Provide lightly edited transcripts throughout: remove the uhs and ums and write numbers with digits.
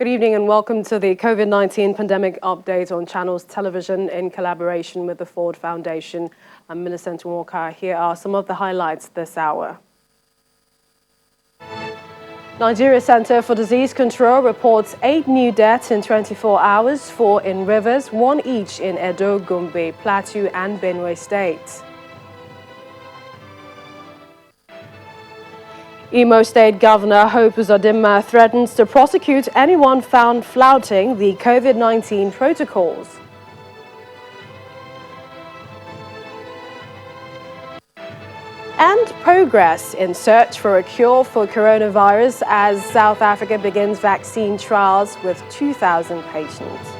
Good evening and welcome to the COVID-19 pandemic update on Channels Television in collaboration with the Ford Foundation. I'm Millicent Walker. Here are some of the highlights this hour. Nigeria Center for Disease Control reports 8 new deaths in 24 hours, 4 in Rivers, 1 each in Edo, Gombe, Plateau and Benue states. Imo State Governor Hope Uzodinma threatens to prosecute anyone found flouting the COVID-19 protocols. And progress in search for a cure for coronavirus as South Africa begins vaccine trials with 2,000 patients.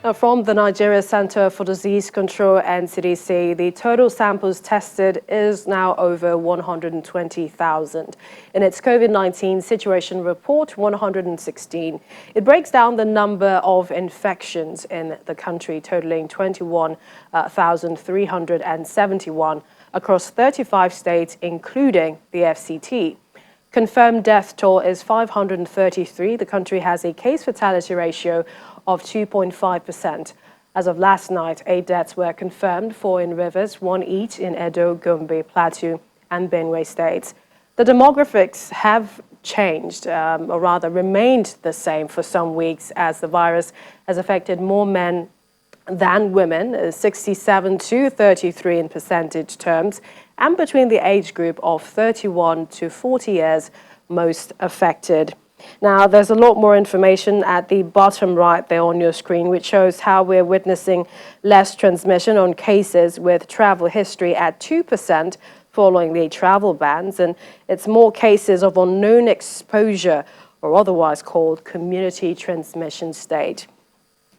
Now, from the Nigeria Center for Disease Control and CDC, the total samples tested is now over 120,000. In its COVID-19 situation report 116, it breaks down the number of infections in the country, totaling 21,371 across 35 states, including the FCT. Confirmed death toll is 533. The country has a case fatality ratio of 2.5%. As of last night, 8 deaths were confirmed, 4 in Rivers, 1 each in Edo, Gombe, Plateau and Benue states. The demographics have changed, or rather remained the same for some weeks, as the virus has affected more men than women, 67 to 33 in percentage terms, and between the age group of 31 to 40 years most affected. Now, there's a lot more information at the bottom right there on your screen, which shows how we're witnessing less transmission on cases with travel history at 2% following the travel bans, and it's more cases of unknown exposure, or otherwise called community transmission state.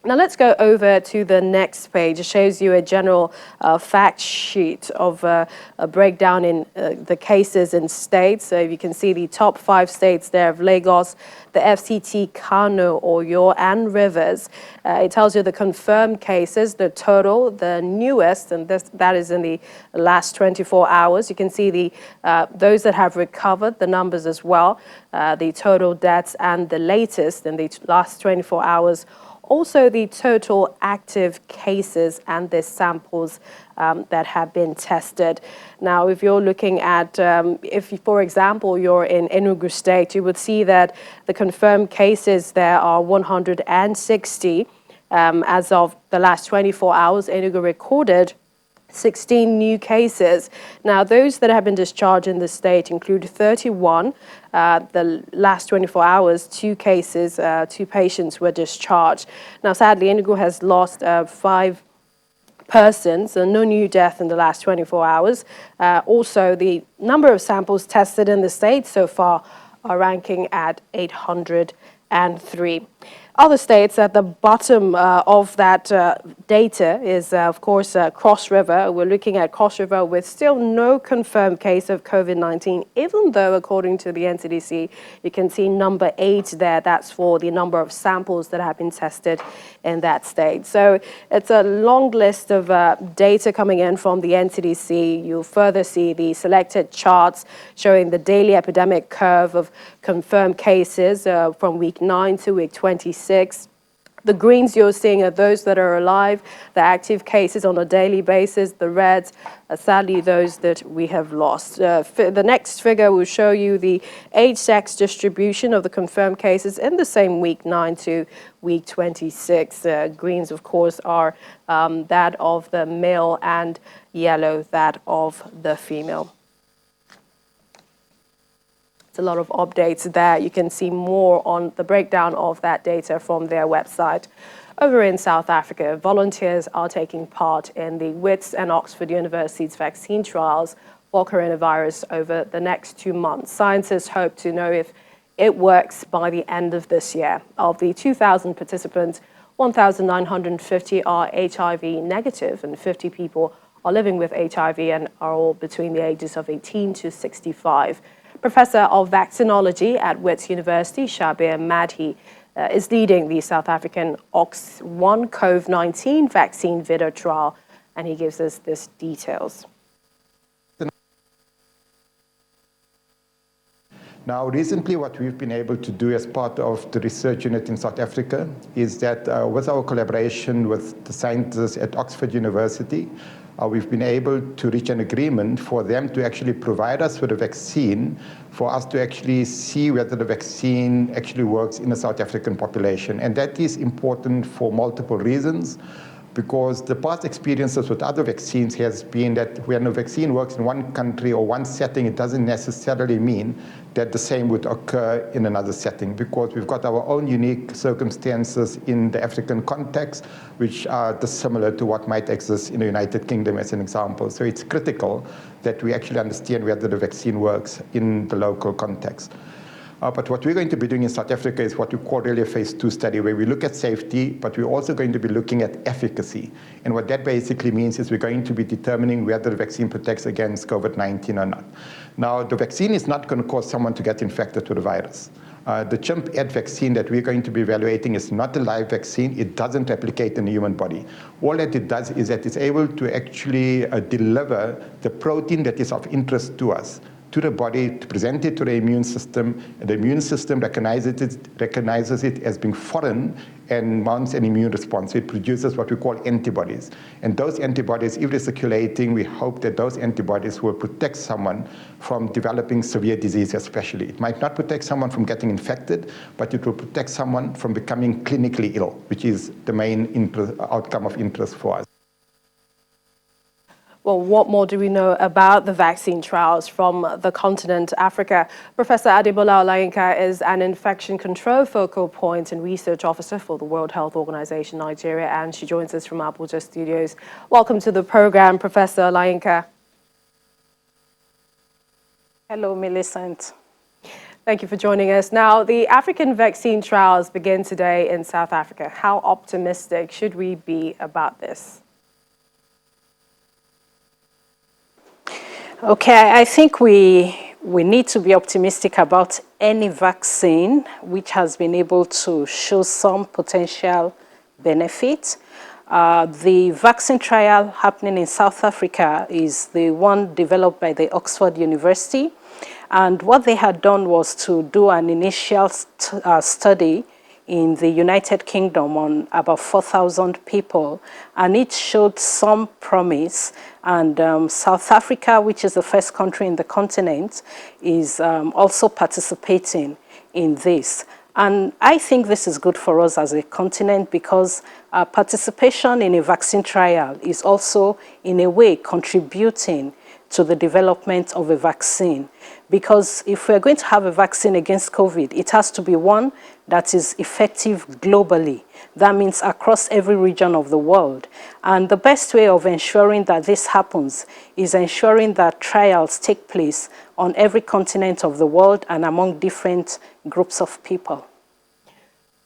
Now let's go over to the next page. It shows you a general fact sheet of a breakdown in the cases in states. So you can see the top 5 states there of Lagos, the FCT, Kano, Oyo, and Rivers. It tells you the confirmed cases, the total, the newest, and that is in the last 24 hours. You can see the those that have recovered, the numbers as well, the total deaths, and the latest in the last 24 hours. Also, the total active cases and the samples that have been tested. Now, if you're looking at, for example, you're in Enugu State, you would see that the confirmed cases there are 160. As of the last 24 hours, Enugu recorded 16 new cases. Now, those that have been discharged in the state include 31. The last 24 hours, 2 cases, 2 patients were discharged. Now, sadly, Enugu has lost 5 persons, and no new death in the last 24 hours. Also, the number of samples tested in the state so far are ranking at 803. Other states at the bottom of that data is, of course, Cross River. We're looking at Cross River with still no confirmed case of COVID-19, even though, according to the NCDC, you can see number 8 there. That's for the number of samples that have been tested in that state. So it's a long list of data coming in from the NCDC. You'll further see the selected charts showing the daily epidemic curve of confirmed cases from week 9 to week 26. The greens you're seeing are those that are alive, the active cases on a daily basis. The reds are sadly those that we have lost. The next figure will show you the age-sex distribution of the confirmed cases in the same week 9 to week 26. Greens, of course, are that of the male, and yellow that of the female. It's a lot of updates there. You can see more on the breakdown of that data from their website. Over in South Africa, volunteers are taking part in the Wits and Oxford University's vaccine trials for coronavirus over the next 2 months. Scientists hope to know if it works by the end of this year. Of the 2,000 participants, 1,950 are HIV negative, and 50 people are living with HIV and are all between the ages of 18 to 65. Professor of Vaccinology at Wits University, Shabir Madhi, is leading the South African OX1 COVID-19 vaccine video trial, and he gives us this details. Now, recently, what we've been able to do as part of the research unit in South Africa is that with our collaboration with the scientists at Oxford University, we've been able to reach an agreement for them to actually provide us with a vaccine for us to actually see whether the vaccine actually works in the South African population. And that is important for multiple reasons, because the past experiences with other vaccines has been that when a vaccine works in one country or one setting, it doesn't necessarily mean that the same would occur in another setting, because we've got our own unique circumstances in the African context, which are dissimilar to what might exist in the United Kingdom, as an example. So it's critical that we actually understand whether the vaccine works in the local context. But what we're going to be doing in South Africa is what we call really a phase 2 study, where we look at safety, but we're also going to be looking at efficacy. And what that basically means is we're going to be determining whether the vaccine protects against COVID-19 or not. Now, the vaccine is not going to cause someone to get infected with the virus. The chimp Ed vaccine that we're going to be evaluating is not a live vaccine. It doesn't replicate in the human body. All that it does is that it's able to actually deliver the protein that is of interest to us, to the body, to present it to the immune system, and the immune system recognizes it as being foreign and mounts an immune response. It produces what we call antibodies. And those antibodies, if they're circulating, we hope that those antibodies will protect someone from developing severe disease especially. It might not protect someone from getting infected, but it will protect someone from becoming clinically ill, which is the main outcome of interest for us. Well, what more do we know about the vaccine trials from the continent Africa? Professor Adebola Olayinka is an infection control focal point and research officer for the World Health Organization Nigeria, and she joins us from Abuja studios. Welcome to the program, Professor Olayinka. Hello, Millicent. Thank you for joining us. Now, the African vaccine trials begin today in South Africa. How optimistic should we be about this? Okay, I think we need to be optimistic about any vaccine which has been able to show some potential benefit. The vaccine trial happening in South Africa is the one developed by the Oxford University. And what they had done was to do an initial study in the United Kingdom on about 4,000 people, and it showed some promise. And South Africa, which is the first country in the continent, is also participating in this. And I think this is good for us as a continent, because participation in a vaccine trial is also, in a way, contributing to the development of a vaccine. Because if we're going to have a vaccine against COVID, it has to be one that is effective globally. That means across every region of the world. And the best way of ensuring that this happens is ensuring that trials take place on every continent of the world and among different groups of people.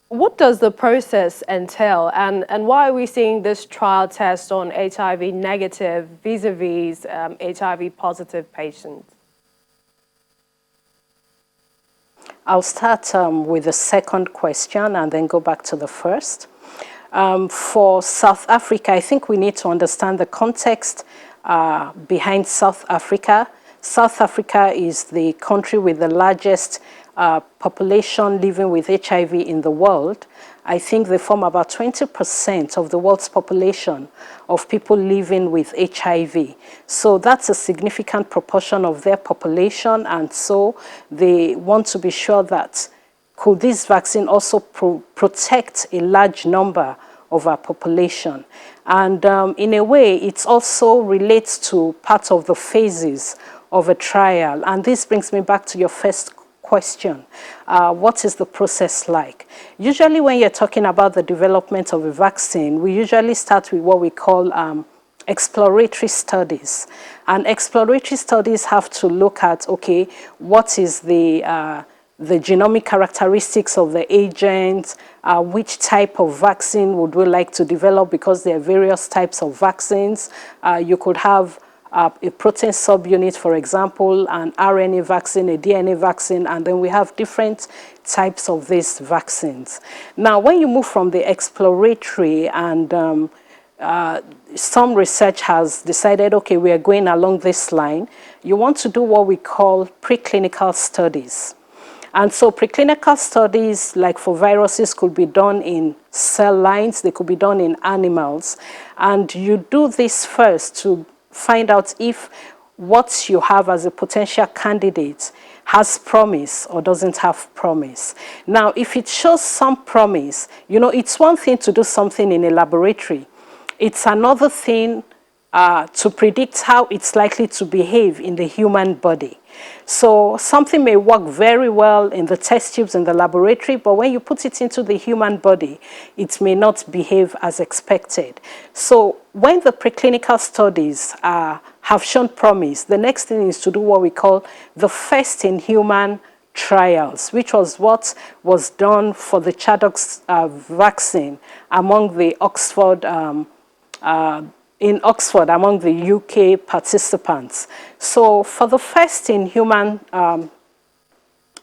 What does the process entail, and why are we seeing this trial test on HIV negative vis-a-vis HIV positive patients? I'll start with the second question and then go back to the first. For South Africa, I think we need to understand the context behind South Africa. South Africa is the country with the largest population living with HIV in the world. I think they form about 20% of the world's population of people living with HIV. So that's a significant proportion of their population, and so they want to be sure that could this vaccine also protect a large number of our population. And in a way, it also relates to part of the phases of a trial. And this brings me back to your first question. What is the process like? Usually when you're talking about the development of a vaccine, we usually start with what we call exploratory studies. And exploratory studies have to look at, okay, what is the genomic characteristics of the agent, which type of vaccine would we like to develop, because there are various types of vaccines. You could have a protein subunit, for example, an RNA vaccine, a DNA vaccine, and then we have different types of these vaccines. Now, when you move from the exploratory and some research has decided, okay, we are going along this line, you want to do what we call preclinical studies. And so preclinical studies, like for viruses, could be done in cell lines, they could be done in animals. And you do this first to find out if what you have as a potential candidate has promise or doesn't have promise. Now, if it shows some promise, you know, it's one thing to do something in a laboratory. It's another thing to predict how it's likely to behave in the human body. So something may work very well in the test tubes in the laboratory, but when you put it into the human body, it may not behave as expected. So when the preclinical studies have shown promise, the next thing is to do what we call the first in human trials, which was what was done for the Chickenpox vaccine among the in Oxford among the UK participants. So for the first in human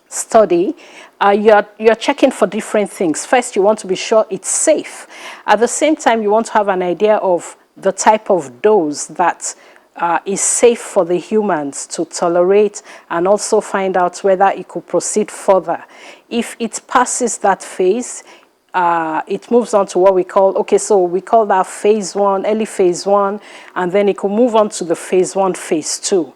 study, you're checking for different things. First, you want to be sure it's safe. At the same time, you want to have an idea of the type of dose that is safe for the humans to tolerate, and also find out whether it could proceed further. If it passes that phase, it moves on to what we call, so we call that phase 1, early phase 1, and then it could move on to the phase 1, phase 2.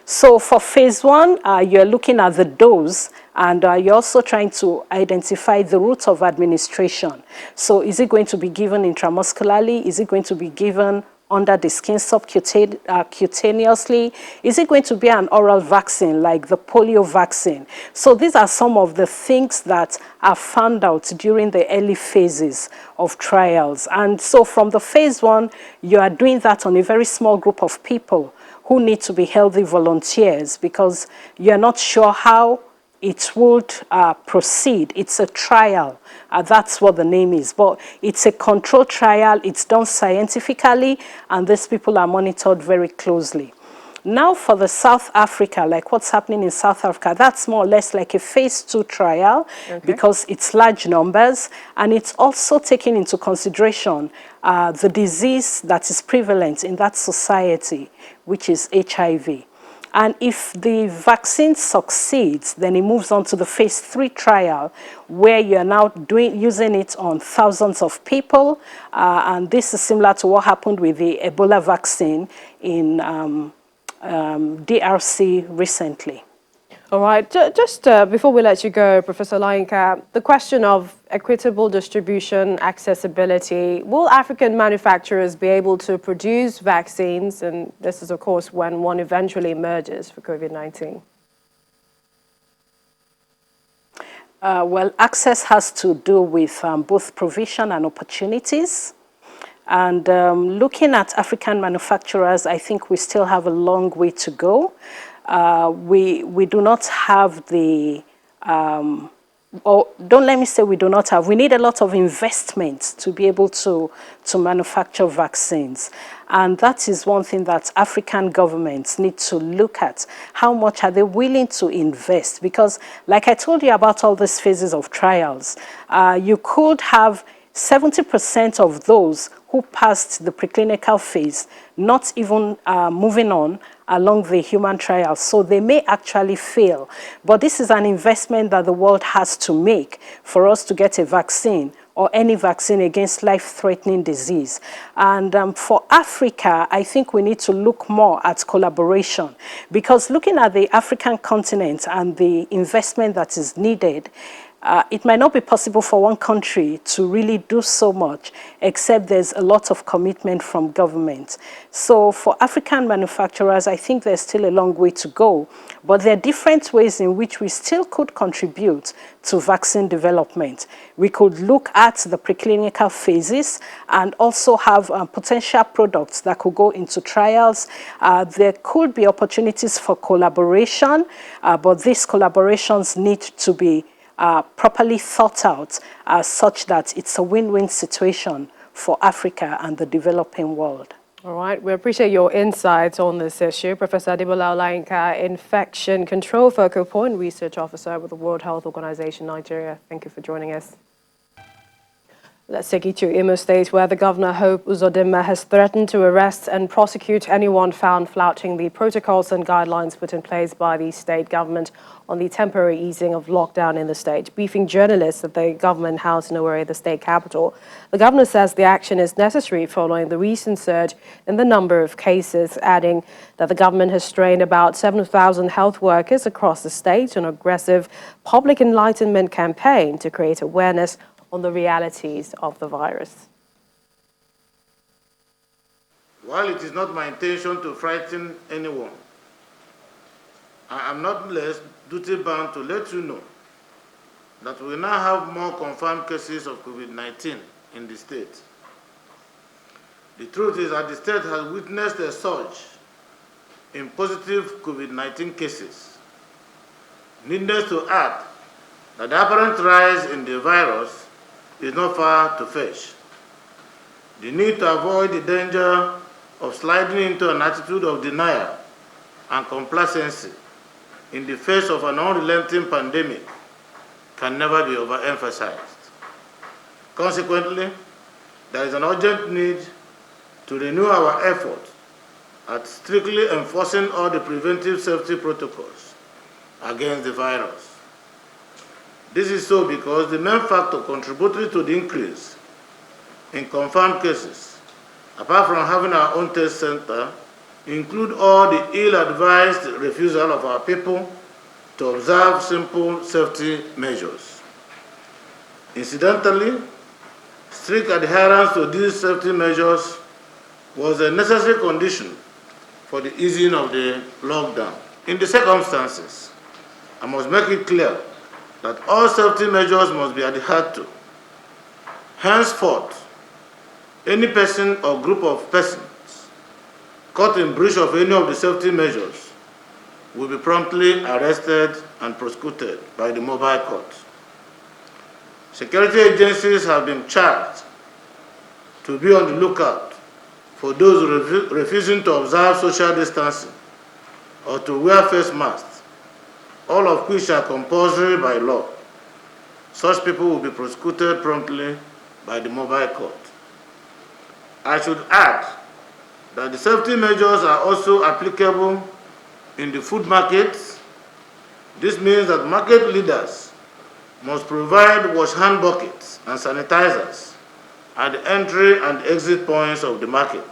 So for phase 1, you're looking at the dose, and you're also trying to identify the route of administration. So is it going to be given intramuscularly? Is it going to be given under the skin subcutaneously? Is it going to be an oral vaccine like the polio vaccine? So these are some of the things that are found out during the early phases of trials. And so from the phase 1, you are doing that on a very small group of people who need to be healthy volunteers, because you're not sure how it would proceed. It's a trial. That's what the name is. But it's a controlled trial. It's done scientifically, and these people are monitored very closely. Now for the South Africa, like what's happening in South Africa, that's more or less like a phase 2 trial, because it's large numbers, and it's also taking into consideration the disease that is prevalent in that society, which is HIV. And if the vaccine succeeds, then it moves on to the phase 3 trial, where you're now using it on thousands of people. And this is similar to what happened with the Ebola vaccine in DRC recently. All right, just before we let you go, Professor Olayinka, the question of equitable distribution, accessibility, will African manufacturers be able to produce vaccines? And this is, of course, when one eventually emerges for COVID-19. Well, access has to do with both provision and opportunities. And looking at African manufacturers, I think we still have a long way to go. We do not have the, or don't let me say we do not have, we need a lot of investment to be able to manufacture vaccines. And that is one thing that African governments need to look at. How much are they willing to invest? Because like I told you about all these phases of trials, you could have 70% of those who passed the preclinical phase not even moving on along the human trials. So they may actually fail. But this is an investment that the world has to make for us to get a vaccine or any vaccine against life-threatening disease. And for Africa, I think we need to look more at collaboration, because looking at the African continent and the investment that is needed, it might not be possible for one country to really do so much, except there's a lot of commitment from government. So for African manufacturers, I think there's still a long way to go, but there are different ways in which we still could contribute to vaccine development. We could look at the preclinical phases and also have potential products that could go into trials. There could be opportunities for collaboration, but these collaborations need to be properly thought out such that it's a win-win situation for Africa and the developing world. All right, we appreciate your insights on this issue. Professor Adebola Olayinka, Infection Control Focal Point Research Officer with the World Health Organization Nigeria. Thank you for joining us. Let's take you to Imo State, where the Governor Hope Uzodinma has threatened to arrest and prosecute anyone found flouting the protocols and guidelines put in place by the state government on the temporary easing of lockdown in the state. Briefing journalists at the government house in Owerri, the state capital, the governor says the action is necessary following the recent surge in the number of cases, adding that the government has trained about 7,000 health workers across the state on an aggressive public enlightenment campaign to create awareness on the realities of the virus. While it is not my intention to frighten anyone, I am not less duty-bound to let you know that we now have more confirmed cases of COVID-19 in the state. The truth is that the state has witnessed a surge in positive COVID-19 cases. Needless to add that the apparent rise in the virus is not far to fetch. The need to avoid the danger of sliding into an attitude of denial and complacency in the face of an unrelenting pandemic can never be overemphasized. Consequently, there is an urgent need to renew our efforts at strictly enforcing all the preventive safety protocols against the virus. This is so because the main factor contributory to the increase in confirmed cases, apart from having our own test center, include all the ill-advised refusal of our people to observe simple safety measures. Incidentally, strict adherence to these safety measures was a necessary condition for the easing of the lockdown. In the circumstances, I must make it clear that all safety measures must be adhered to. Henceforth, any person or group of persons caught in breach of any of the safety measures will be promptly arrested and prosecuted by the mobile court. Security agencies have been charged to be on the lookout for those refusing to observe social distancing or to wear face masks, all of which are compulsory by law. Such people will be prosecuted promptly by the mobile court. I should add that the safety measures are also applicable in the food markets. This means that market leaders must provide wash hand buckets and sanitizers at the entry and exit points of the market.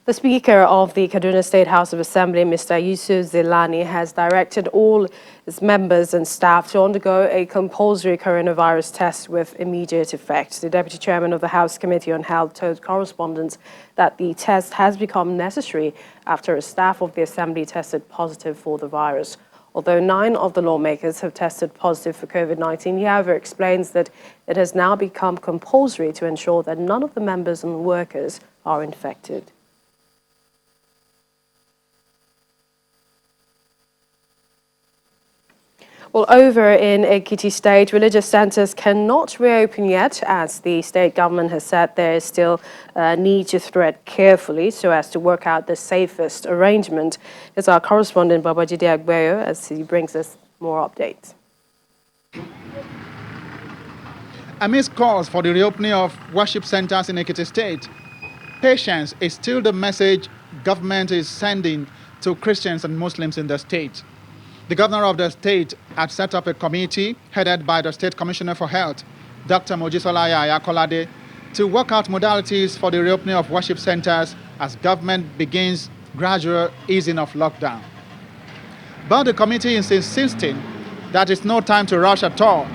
The Speaker of the Kaduna State House of Assembly, Mr. Yusuf Zilani, has directed all its members and staff to undergo a compulsory coronavirus test with immediate effect. The Deputy Chairman of the House Committee on Health told correspondents that the test has become necessary after a staff of the Assembly tested positive for the virus. Although 9 of the lawmakers have tested positive for COVID-19, he, however, explains that it has now become compulsory to ensure that none of the members and workers are infected. Well, over in Ekiti State, religious centers cannot reopen yet, as the state government has said there is still a need to tread carefully so as to work out the safest arrangement. It's our correspondent, Babajide Agbeyo, as he brings us more updates. Amidst calls for the reopening of worship centers in Ekiti State, patience is still the message government is sending to Christians and Muslims in the state. The governor of the state had set up a committee headed by the State Commissioner for Health, Dr. Mojisola Ayakolade, to work out modalities for the reopening of worship centers as government begins gradual easing of lockdown. But the committee is insisting that it's no time to rush at all.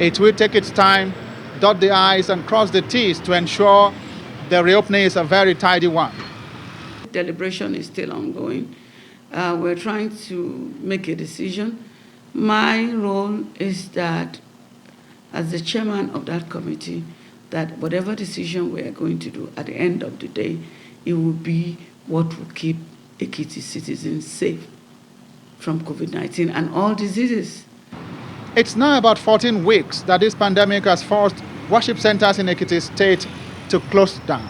It will take its time, dot the I's and cross the T's to ensure the reopening is a very tidy one. Deliberation is still ongoing. We're trying to make a decision. My role is that, as the chairman of that committee, that whatever decision we are going to do at the end of the day, it will be what will keep Ekiti citizens safe from COVID-19 and all diseases. It's now about 14 weeks that this pandemic has forced worship centers in Ekiti State to close down.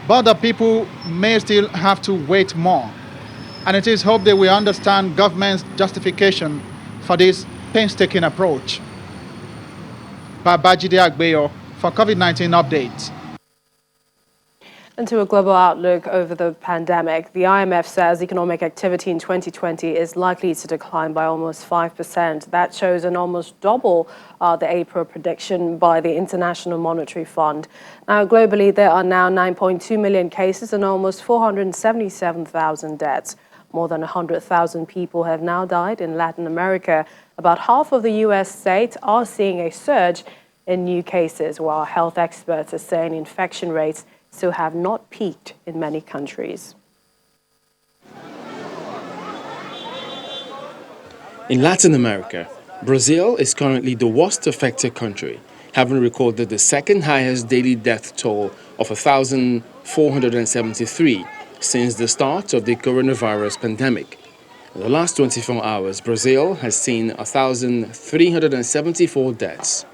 But the people may still have to wait more. And it is hoped they will understand government's justification for this painstaking approach. Babajide Agbeyo for COVID-19 updates. And to a global outlook over the pandemic, the IMF says economic activity in 2020 is likely to decline by almost 5%. That shows an almost double the April prediction by the International Monetary Fund. Now, globally, there are now 9.2 million cases and almost 477,000 deaths. More than 100,000 people have now died in Latin America. About half of the U.S. states are seeing a surge in new cases, while health experts are saying infection rates still have not peaked in many countries. In Latin America, Brazil is currently the worst affected country, having recorded the second highest daily death toll of 1,473 since the start of the coronavirus pandemic. In the last 24 hours, Brazil has seen 1,374 deaths.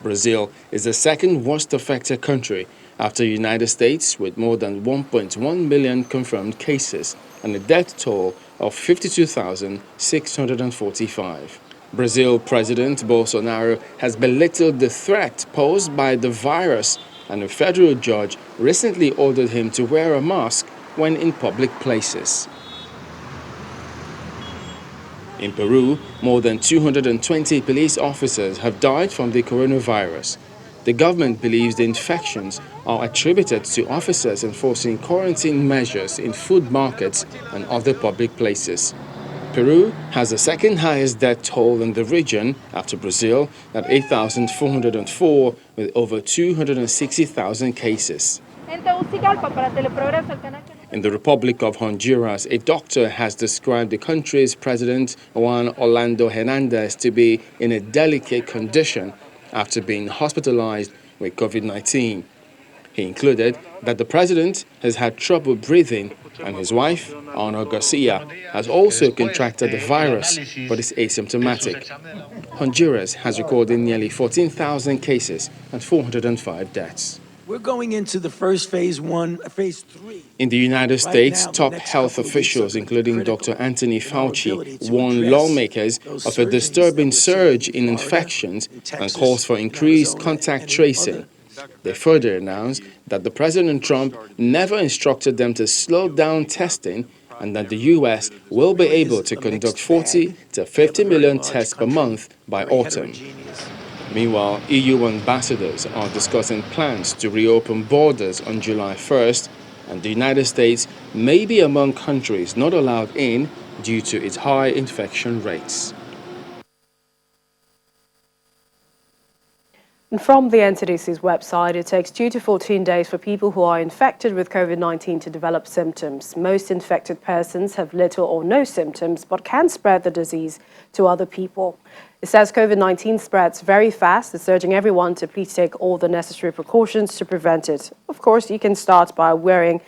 Brazil is the second worst affected country after the United States, with more than 1.1 million confirmed cases and a death toll of 52,645. Brazil President Bolsonaro has belittled the threat posed by the virus, and a federal judge recently ordered him to wear a mask when in public places. In Peru, more than 220 police officers have died from the coronavirus. The government believes the infections are attributed to officers enforcing quarantine measures in food markets and other public places. Peru has the second highest death toll in the region after Brazil at 8,404 with over 260,000 cases. In the Republic of Honduras, a doctor has described the country's president, Juan Orlando Hernandez, to be in a delicate condition after being hospitalized with COVID-19. He included that the president has had trouble breathing, and his wife, Ana Garcia, has also contracted the virus but is asymptomatic. Honduras has recorded nearly 14,000 cases and 405 deaths. We're going into the first phase 3. In the United States, top health officials, including Dr. Anthony Fauci, warn lawmakers of a disturbing surge in infections and calls for increased contact tracing. They further announced that the President Trump never instructed them to slow down testing and that the U.S. will be able to conduct 40 to 50 million tests per month by autumn. Meanwhile, EU ambassadors are discussing plans to reopen borders on July 1st, and the United States may be among countries not allowed in due to its high infection rates. And from the NCDC's website, it takes 2 to 14 days for people who are infected with COVID-19 to develop symptoms. Most infected persons have little or no symptoms, but can spread the disease to other people. It says COVID-19 spreads very fast. It's urging everyone to please take all the necessary precautions to prevent it. Of course, you can start by wearing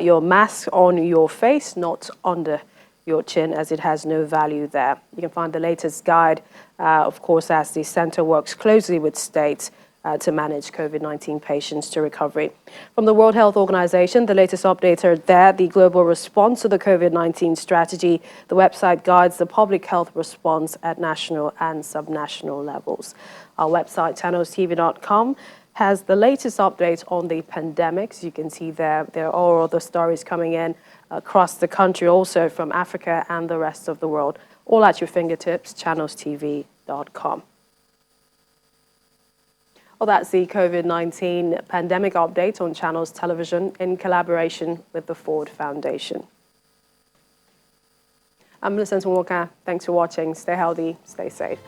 your mask on your face, not under your chin, as it has no value there. You can find the latest guide, of course, as the center works closely with states to manage COVID-19 patients to recovery. From the World Health Organization, the latest updates are there. The global response to the COVID-19 strategy. The website guides the public health response at national and subnational levels. Our website, channelstv.com, has the latest updates on the pandemics. You can see there are all other stories coming in across the country, also from Africa and the rest of the world, all at your fingertips, channelstv.com. Well, that's the COVID-19 pandemic update on Channels Television in collaboration with the Ford Foundation. I'm Millicent Walker. Thanks for watching. Stay healthy, stay safe.